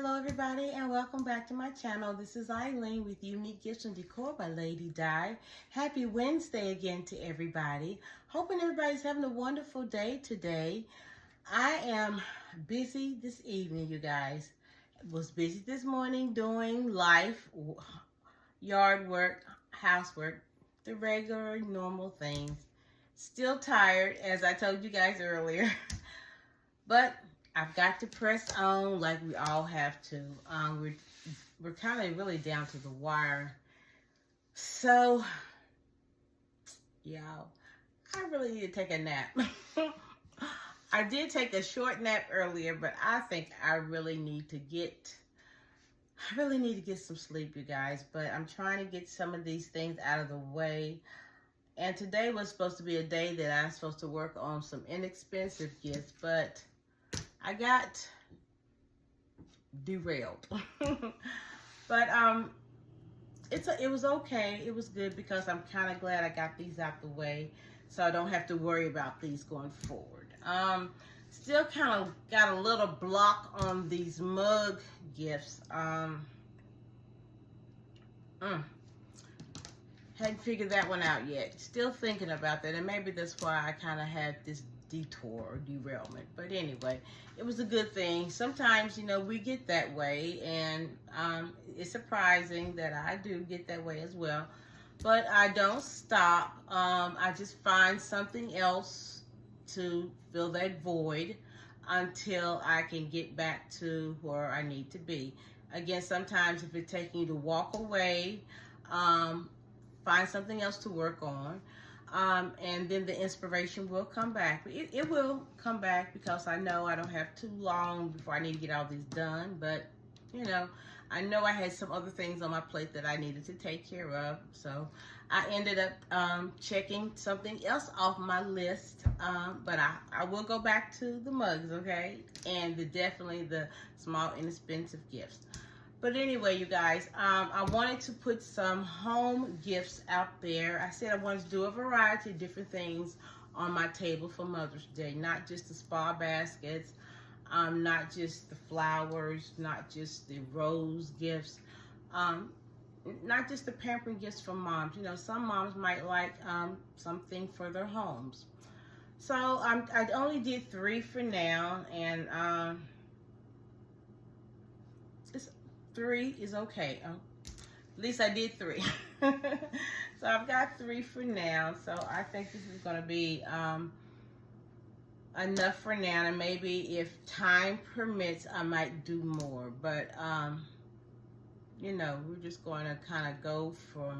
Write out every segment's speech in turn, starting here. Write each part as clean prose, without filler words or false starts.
Hello everybody and welcome back to my channel. This is Eileen with Unique Gifts and Decor by Lady Di. Happy Wednesday again to everybody. Hoping everybody's having a wonderful day today. I am busy this evening, you guys. Was busy this morning doing life, yard work, housework, the regular normal things. Still tired, as I told you guys earlier. But I've got to press on like we all have to. We're kind of really down to the wire. So, y'all, I really need to take a nap. I did take a short nap earlier, but I think I really need to get some sleep, you guys. But I'm trying to get some of these things out of the way. And today was supposed to be a day that I'm supposed to work on some inexpensive gifts, but I got derailed. But it was okay. It was good because I'm kind of glad I got these out the way, so I don't have to worry about these going forward. Still kind of got a little block on these mug gifts. Hadn't figured that one out yet. Still thinking about that, and maybe that's why I kind of had this detour or derailment. But anyway, it was a good thing. Sometimes, you know, we get that way, and it's surprising that I do get that way as well. But I don't stop. I just find something else to fill that void until I can get back to where I need to be. Again, sometimes if it's taking you to walk away, find something else to work on. And then the inspiration will come back. It will come back because I know I don't have too long before I need to get all these done. But, you know I had some other things on my plate that I needed to take care of. So I ended up checking something else off my list. But I will go back to the mugs, okay? And definitely the small, inexpensive gifts. But anyway, you guys, I wanted to put some home gifts out there. I said I wanted to do a variety of different things on my table for Mother's Day. Not just the spa baskets, not just the flowers, not just the rose gifts, not just the pampering gifts from moms. You know, some moms might like something for their homes. So I only did 3 for now, and 3 is okay. At least I did 3. So I've got 3 for now. So I think this is going to be enough for now. And maybe if time permits, I might do more. But, you know, we're just going to kind of go for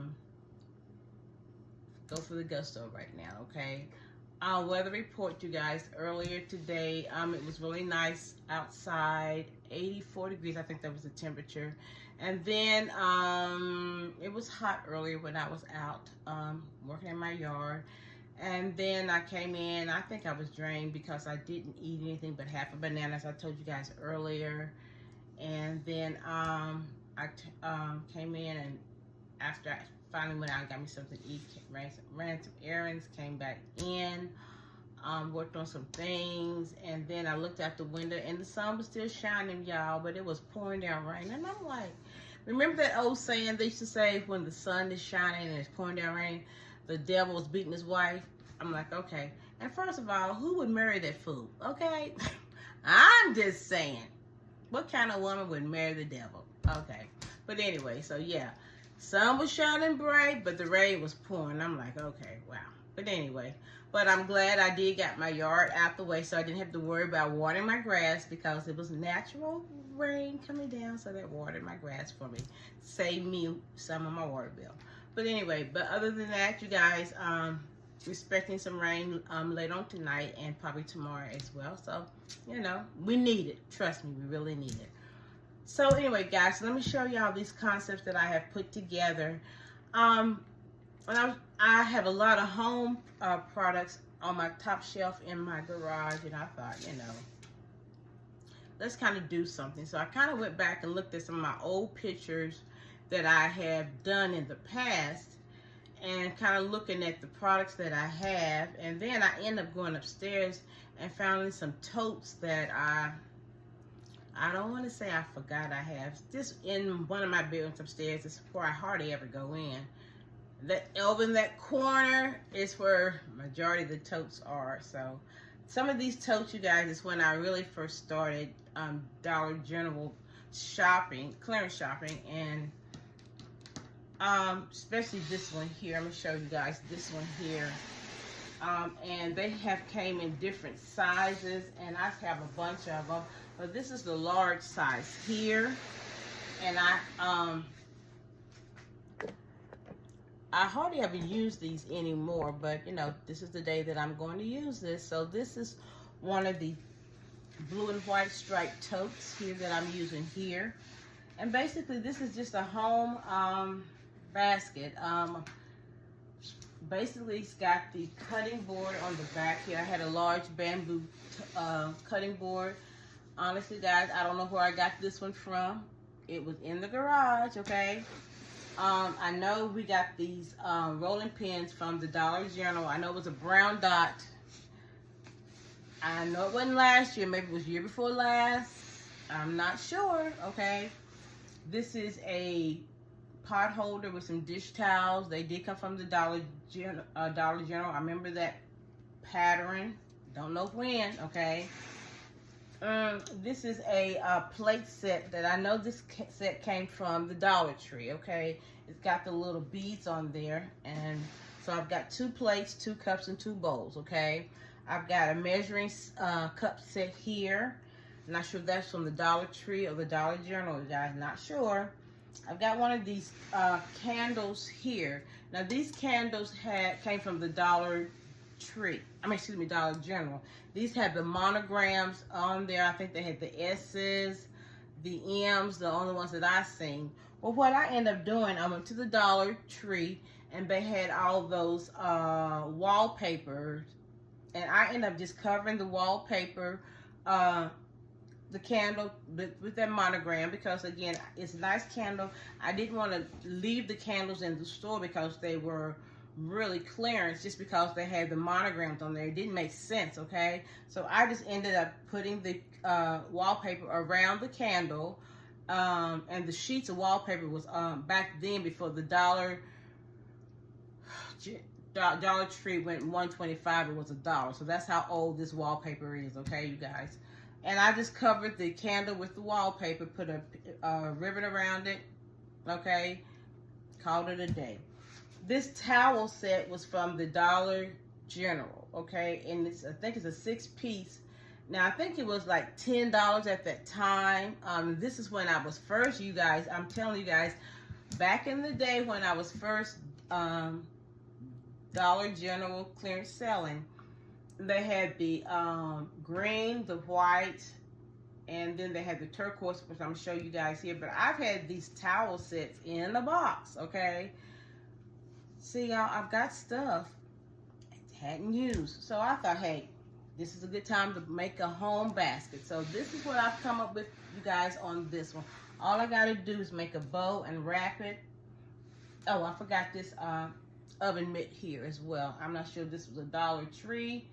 the gusto right now, okay? Weather report, you guys, earlier today, it was really nice outside, 84 degrees, I think that was the temperature. And then it was hot earlier when I was out working in my yard. And then I came in, I think I was drained because I didn't eat anything but half a banana, as I told you guys earlier. And then I came in, and after I finally went out and got me something to eat, ran some errands, came back in, worked on some things, and then I looked out the window and the sun was still shining, y'all, but it was pouring down rain. And I'm like, remember that old saying they used to say, when the sun is shining and it's pouring down rain, the devil was beating his wife? I'm like, okay. And first of all, who would marry that fool? Okay? I'm just saying, what kind of woman would marry the devil? Okay. But anyway, so yeah. Sun was shining bright, but the rain was pouring. I'm like, okay, wow. But anyway, but I'm glad I did get my yard out the way so I didn't have to worry about watering my grass because it was natural rain coming down, so that watered my grass for me. Saved me some of my water bill. But anyway, but other than that, you guys, expecting some rain later on tonight and probably tomorrow as well. So, you know, we need it. Trust me, we really need it. So anyway, guys, let me show y'all these concepts that I have put together. And I have a lot of home products on my top shelf in my garage, and I thought, you know, let's kind of do something. So I kind of went back and looked at some of my old pictures that I have done in the past, and kind of looking at the products that I have. And then I ended up going upstairs and finding some totes that I I don't want to say I forgot I have. This in one of my bedrooms upstairs is where I hardly ever go in. That over in that corner is where majority of the totes are. So some of these totes, you guys, is when I really first started Dollar General shopping, clearance shopping, and especially this one here. I'm gonna show you guys this one here. And they have came in different sizes, and I have a bunch of them. But this is the large size here, and I hardly ever use these anymore, but you know, this is the day that I'm going to use this. So this is one of the blue and white striped totes here that I'm using here. And basically this is just a home basket. Basically it's got the cutting board on the back here. I had a large bamboo cutting board. Honestly guys, I don't know where I got this one from. It was in the garage, okay? I know we got these rolling pins from the Dollar General. I know it was a brown dot. I know it wasn't last year. Maybe it was year before last. I'm not sure, okay? This is a pot holder with some dish towels. They did come from the Dollar General. I remember that pattern. Don't know when, okay? This is a plate set that I know this set came from the Dollar Tree, okay? It's got the little beads on there. And so I've got 2 plates, 2 cups, and 2 bowls, okay? I've got a measuring cup set here. I'm not sure if that's from the Dollar Tree or the Dollar General, guys, not sure. I've got one of these candles here. Now these candles came from the Dollar Tree. Dollar General. These had the monograms on there. I think they had the S's, the M's, the only ones that I seen. Well, what I ended up doing, I went to the Dollar Tree and they had all those wallpapers, and I ended up just covering the wallpaper, the candle with that monogram, because again, it's a nice candle. I didn't want to leave the candles in the store because they were really clearance, just because they had the monograms on there. It didn't make sense, okay? So I just ended up putting the wallpaper around the candle, and the sheets of wallpaper was back then, before the Dollar Tree went $1.25, it was $1. So that's how old this wallpaper is, okay, you guys? And I just covered the candle with the wallpaper, put a ribbon around it, okay? Called it a day. This towel set was from the Dollar General, okay? And I think it's a 6-piece. Now, I think it was like $10 at that time. This is when I was first, you guys, I'm telling you guys, back in the day when I was first Dollar General clearance selling, they had the green, the white, and then they had the turquoise, which I'm going to show you guys here. But I've had these towel sets in a box, okay? See, y'all, I've got stuff I hadn't used. So I thought, hey, this is a good time to make a home basket. So this is what I've come up with, you guys, on this one. All I got to do is make a bow and wrap it. Oh, I forgot this oven mitt here as well. I'm not sure if this was a Dollar Tree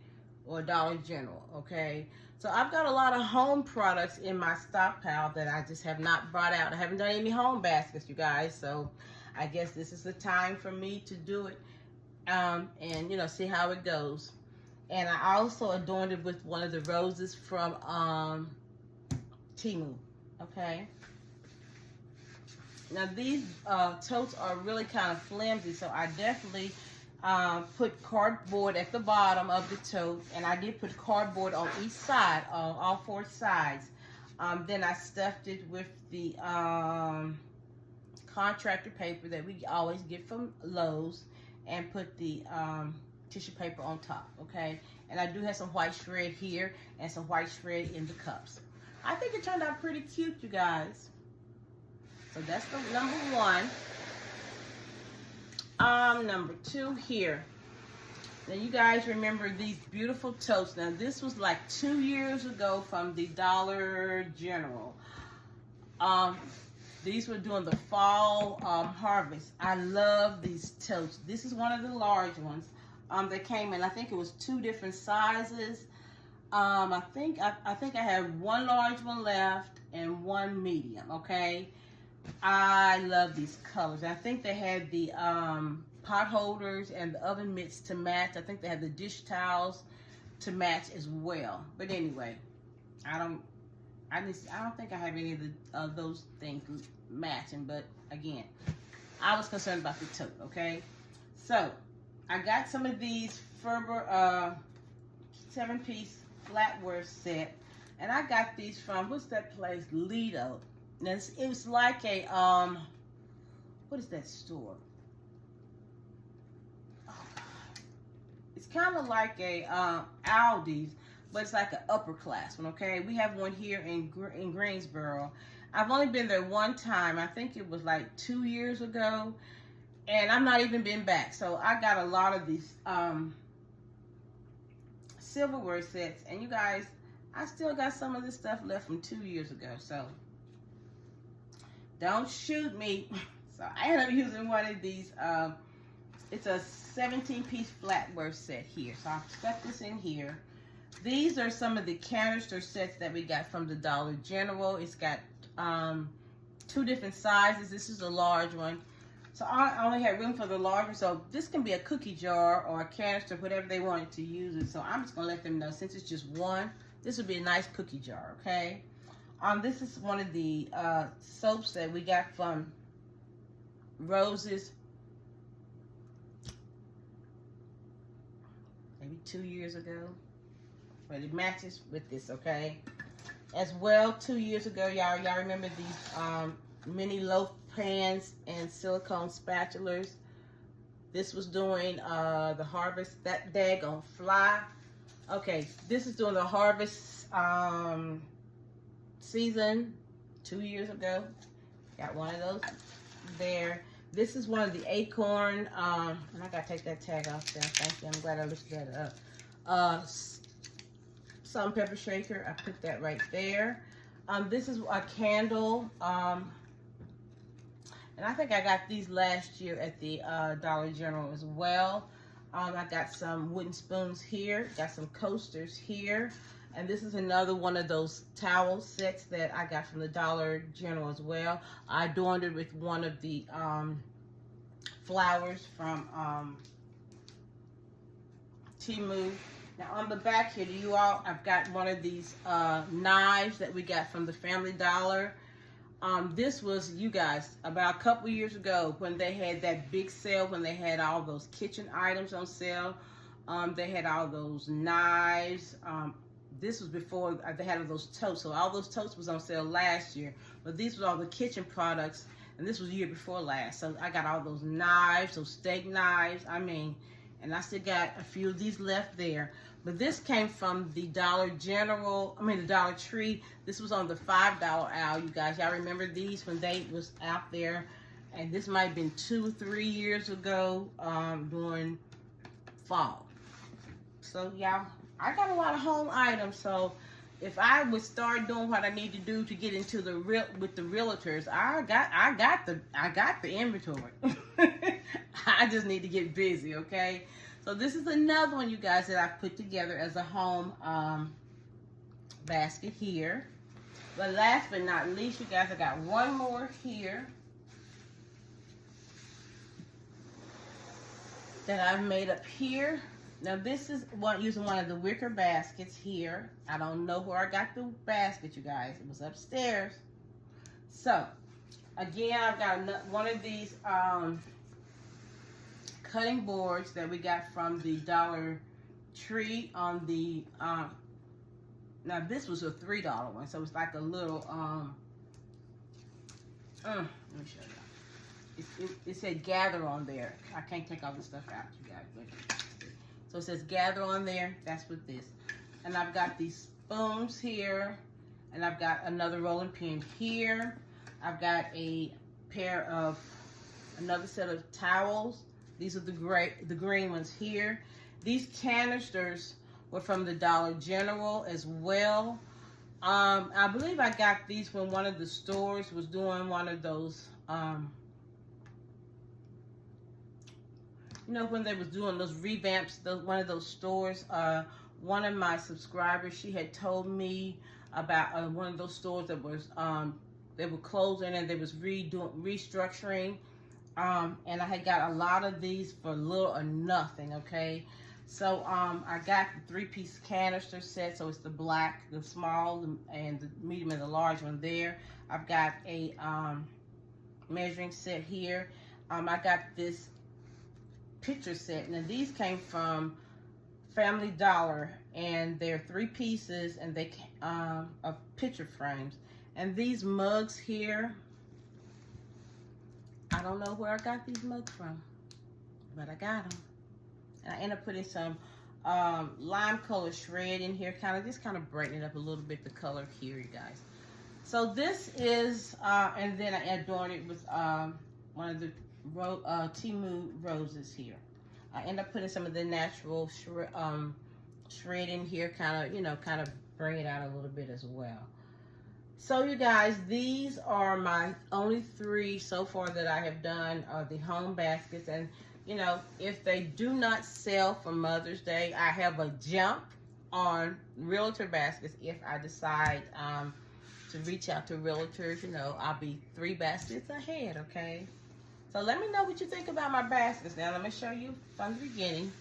or Dollar General, okay? So I've got a lot of home products in my stockpile that I just have not brought out. I haven't done any home baskets, you guys, so I guess this is the time for me to do it, and, you know, see how it goes. And I also adorned it with one of the roses from Temu, okay? Now these totes are really kind of flimsy, so I definitely put cardboard at the bottom of the tote, and I did put cardboard on each side, all 4 sides. Then I stuffed it with the contractor paper that we always get from Lowe's, and put the tissue paper on top, okay? And I do have some white shred here and some white shred in the cups. I think it turned out pretty cute, you guys. So that's the number 1. Number 2 here. Now you guys remember these beautiful totes. Now this was like 2 years ago from the Dollar General. These were doing the fall harvest. I love these totes. This is one of the large ones. They came in, I think it was 2 different sizes. I think I have one large one left and one medium. Okay, I love these colors. I think they had the pot holders and the oven mitts to match. I think they had the dish towels to match as well. But anyway, I don't think I have any of those things matching. But again, I was concerned about the tote. Okay, so I got some of these Ferber 7-piece flatware set, and I got these from, what's that place, Lido. And it was like a what is that store? Oh, it's kind of like a Aldi's, but it's like an upper class one. Okay, we have one here in Greensboro. I've only been there one time. I think it was like 2 years ago, and I've not even been back. So I got a lot of these silverware sets, and you guys, I still got some of this stuff left from 2 years ago, so don't shoot me. So I ended up using one of these. It's a 17-piece flatware set here, so I've stuck this in here. These are some of the canister sets that we got from the Dollar General. It's got 2 different sizes. This is a large one. So I only had room for the larger, so this can be a cookie jar or a canister, whatever they wanted to use it. So I'm just gonna let them know, since it's just one, this would be a nice cookie jar, okay? This is one of the soaps that we got from Rose's maybe 2 years ago, but it matches with this, okay? As well, 2 years ago, y'all remember these mini loaf pans and silicone spatulas. This was doing the harvest, that daggone fly. Okay, this is doing the harvest season 2 years ago. Got one of those there. This is one of the acorn, and I gotta take that tag off there. Thank you, I'm glad I lifted that up. Salt and pepper shaker, I put that right there. This is a candle, and I think I got these last year at the Dollar General as well. I got some wooden spoons here, got some coasters here, and this is another one of those towel sets that I got from the Dollar General as well. I adorned it with one of the flowers from Timu. Now on the back here, you all, I've got one of these knives that we got from the Family Dollar. This was, you guys, about a couple years ago when they had that big sale, when they had all those kitchen items on sale. They had all those knives. This was before they had all those totes. So all those totes was on sale last year. But these were all the kitchen products, and this was the year before last. So I got all those knives, those steak knives. I mean, and I still got a few of these left there. But this came from the Dollar General, the Dollar Tree. This was on the $5 aisle, you guys. Y'all remember these when they was out there? And this might have been 2 or 3 years ago during fall. So, y'all, I got a lot of home items. So, if I would start doing what I need to do to get into the with the realtors, I got the inventory. I just need to get busy, okay? So this is another one, you guys, that I've put together as a home basket here. But last but not least, you guys, I got one more here that I've made up here. Now this is using one of the wicker baskets here. I don't know where I got the basket, you guys. It was upstairs. So again, I've got one of these cutting boards that we got from the Dollar Tree on the now this was a $3 one, so it's like a little let me show you. It said gather on there. I can't take all this stuff out, you guys, but so it says gather on there. That's what this. And I've got these spoons here, and I've got another rolling pin here. I've got a pair of another set of towels. These are the green ones here. These canisters were from the Dollar General as well. I believe I got these when one of the stores was doing one of those, you know, when they was doing those revamps, one of those stores one of my subscribers, she had told me about one of those stores that was they were closing and they was restructuring. And I had got a lot of these for little or nothing, okay? So I got the 3-piece canister set, so it's the black, the small, and the medium and the large one there. I've got a measuring set here. I got this picture set. Now these came from Family Dollar, and they're 3 pieces, and they of picture frames. And these mugs here, I don't know where I got these mugs from, but I got them. And I ended up putting some lime color shred in here, just kind of brighten it up a little bit, the color here, you guys. So this is, and then I adorned it with one of the Timu roses here. I end up putting some of the natural shred in here, kind of bring it out a little bit as well. So you guys, these are my only 3 so far that I have done, the home baskets. And you know, if they do not sell for Mother's Day, I have a jump on realtor baskets. If I decide to reach out to realtors, you know, I'll be 3 baskets ahead, okay? So let me know what you think about my baskets. Now let me show you from the beginning.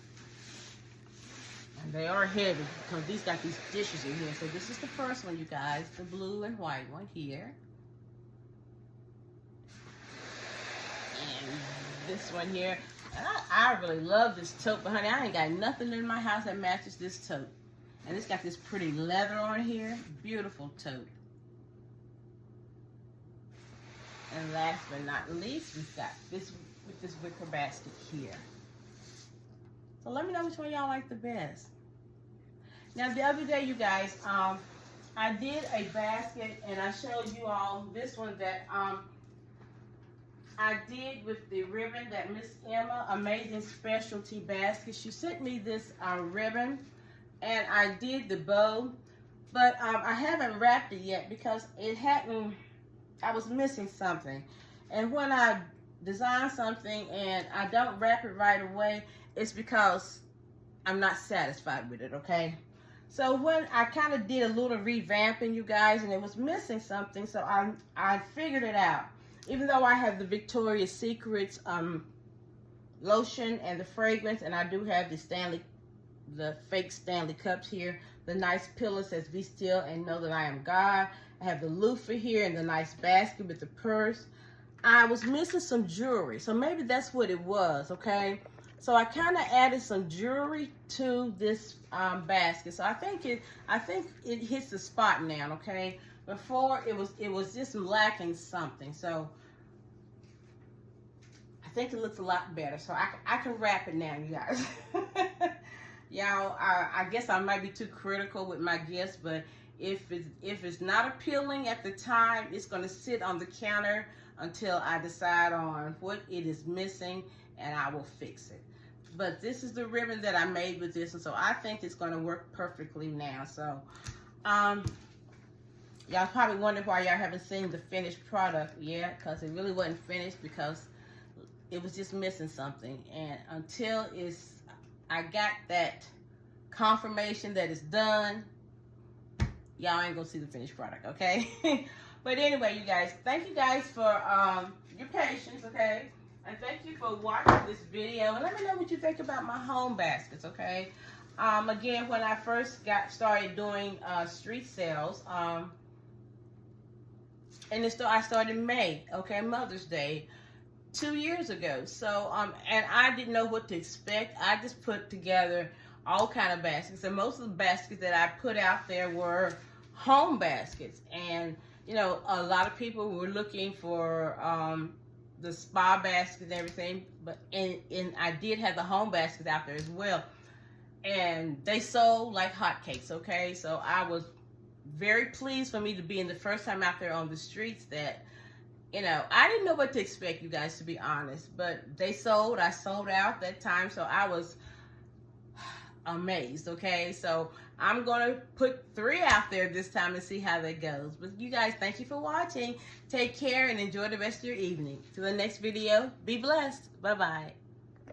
And they are heavy because these got these dishes in here. So this is the first one, you guys, the blue and white one here. And this one here. And I really love this tote, but honey, I ain't got nothing in my house that matches this tote. And it's got this pretty leather on here. Beautiful tote. And last but not least, we've got this with this wicker basket here. So let me know which one y'all like the best. Now the other day, you guys, I did a basket and I showed you all this one that I did with the ribbon that Miss Emma, Amazing Specialty Basket. She sent me this ribbon and I did the bow, but I haven't wrapped it yet because it hadn't, I was missing something. And when I design something and I don't wrap it right away, it's because I'm not satisfied with it, okay? So when I kind of did a little revamping, you guys, and it was missing something, so I figured it out. Even though I have the Victoria's Secrets lotion and the fragrance, and I do have the fake Stanley cups here, the nice pillow says "Be still and know that I am God." I have the loofah here and the nice basket with the purse. I was missing some jewelry, so maybe that's what it was, okay? So I kind of added some jewelry to this basket. So I think it hits the spot now, okay? Before it was just lacking something. So I think it looks a lot better. So I can wrap it now, you guys. Y'all, I guess I might be too critical with my gifts, but if it's not appealing at the time, it's going to sit on the counter until I decide on what it is missing, and I will fix it. But this is the ribbon that I made with this, and so I think it's going to work perfectly now. So y'all probably wondering why y'all haven't seen the finished product yet, because it really wasn't finished because it was just missing something. And until I got that confirmation that it's done, y'all ain't gonna see the finished product, okay? But anyway, you guys, thank you guys for your patience, okay? And thank you for watching this video. And let me know what you think about my home baskets, okay? Again, when I first started doing street sales, and I started in May, okay, Mother's Day, 2 years ago. So, and I didn't know what to expect. I just put together all kind of baskets. And most of the baskets that I put out there were home baskets. And, you know, a lot of people were looking for the spa basket and everything. But and I did have the home baskets out there as well. And they sold like hotcakes, okay? So I was very pleased for me to be in the first time out there on the streets that, you know, I didn't know what to expect, you guys, to be honest. But they sold. I sold out that time. So I was amazed, okay? So I'm going to put 3 out there this time and see how that goes. But you guys, thank you for watching. Take care and enjoy the rest of your evening. Till the next video, be blessed. Bye-bye.